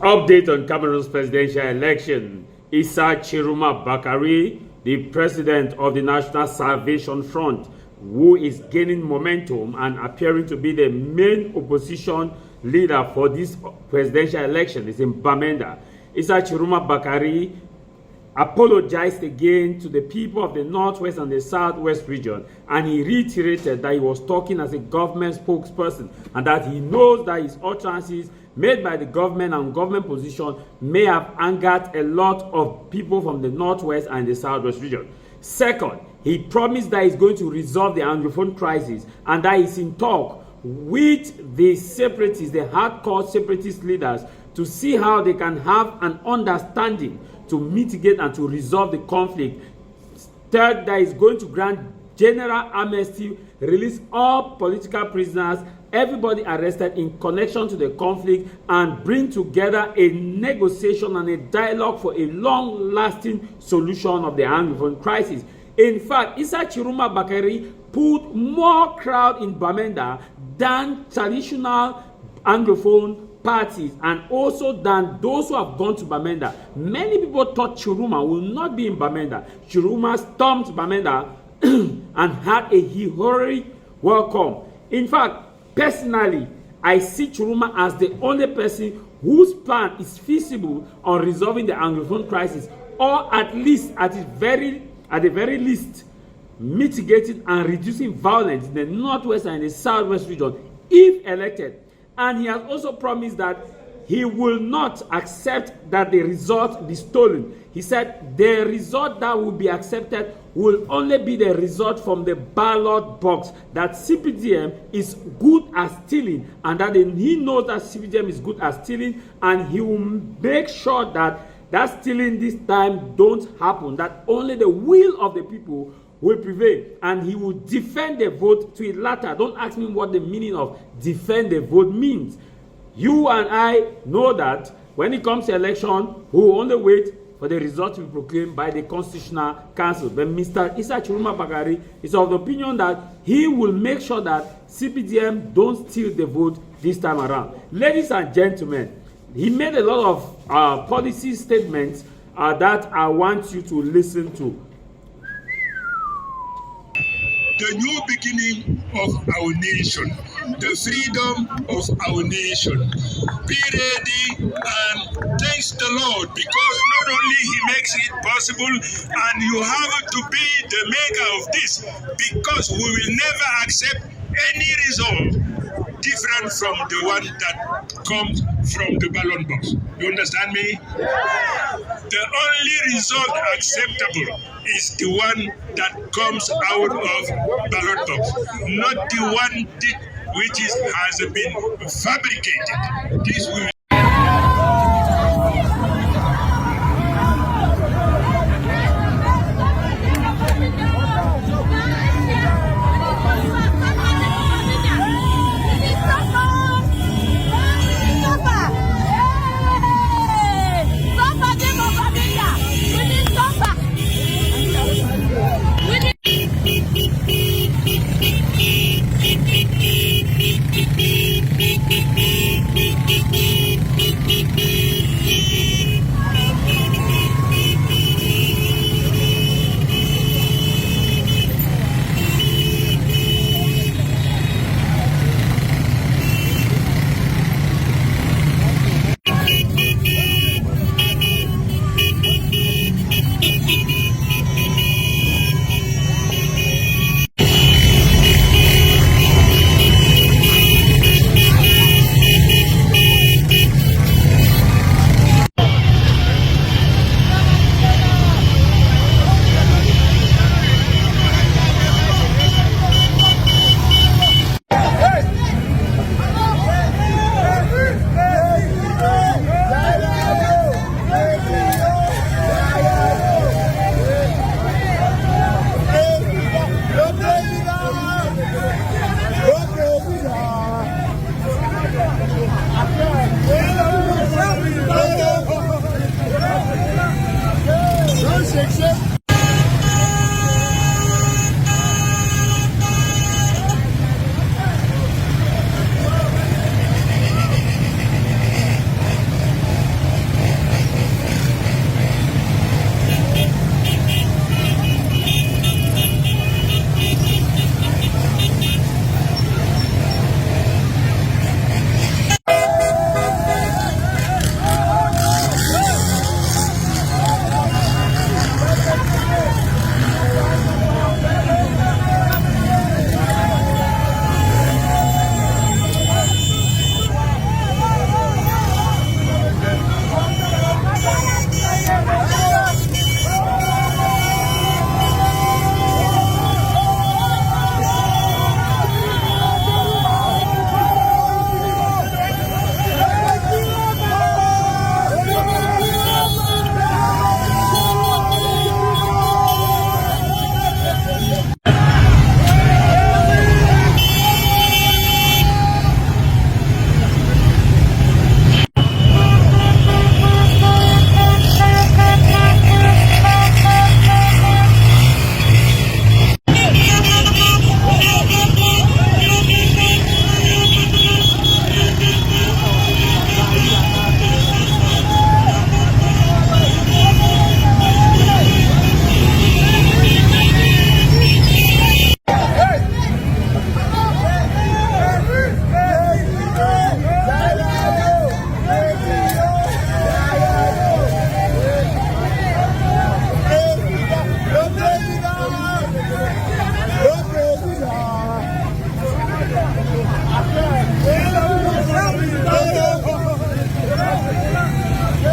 Update on Cameroon's presidential election. Issa Tchiroma Bakary, the president of the National Salvation Front, who is gaining momentum and appearing to be the main opposition leader for this presidential election, is in Bamenda. Issa Tchiroma Bakary apologized again to the people of the Northwest and the Southwest region, and he reiterated that he was talking as a government spokesperson and that he knows that his utterances made by the government and government position may have angered a lot of people from the Northwest and the Southwest region. Second, he promised that he's going to resolve the Anglophone crisis and that he's in talk with the separatists, the hardcore separatist leaders, to see how they can have an understanding to mitigate and to resolve the conflict. Third, that is going to grant general amnesty, release all political prisoners, everybody arrested in connection to the conflict, and bring together a negotiation and a dialogue for a long-lasting solution of the Anglophone crisis. In fact, Issa Tchiroma Bakary put more crowd in Bamenda than traditional Anglophone parties, and also than those who have gone to Bamenda. Many people thought Tchiroma will not be in Bamenda. Tchiroma stormed Bamenda and had a heroic welcome. In fact, personally, I see Tchiroma as the only person whose plan is feasible on resolving the Anglophone crisis, or at least, at the very least, mitigating and reducing violence in the Northwest and the Southwest region if elected. And he has also promised that he will not accept that the result be stolen. He said the result that will be accepted will only be the result from the ballot box, that CPDM is good at stealing, and that he knows that CPDM is good at stealing, and he will make sure that that stealing this time don't happen, that only the will of the people will prevail, and he will defend the vote to it latter. Don't ask me what the meaning of defend the vote means. You and I know that when it comes to election, we will only wait for the result to be proclaimed by the Constitutional Council. But Mr. Issa Tchiroma Bakary is of the opinion that he will make sure that CPDM don't steal the vote this time around. Ladies and gentlemen, he made a lot of policy statements that I want you to listen to. The new beginning of our nation, the freedom of our nation. Be ready and thanks the Lord, because not only He makes it possible, and you have to be the maker of this, because we will never accept any result different from the one that comes from the ballot box. You understand me? The only result acceptable is the one that comes out of ballot box, not the one which has been fabricated. This will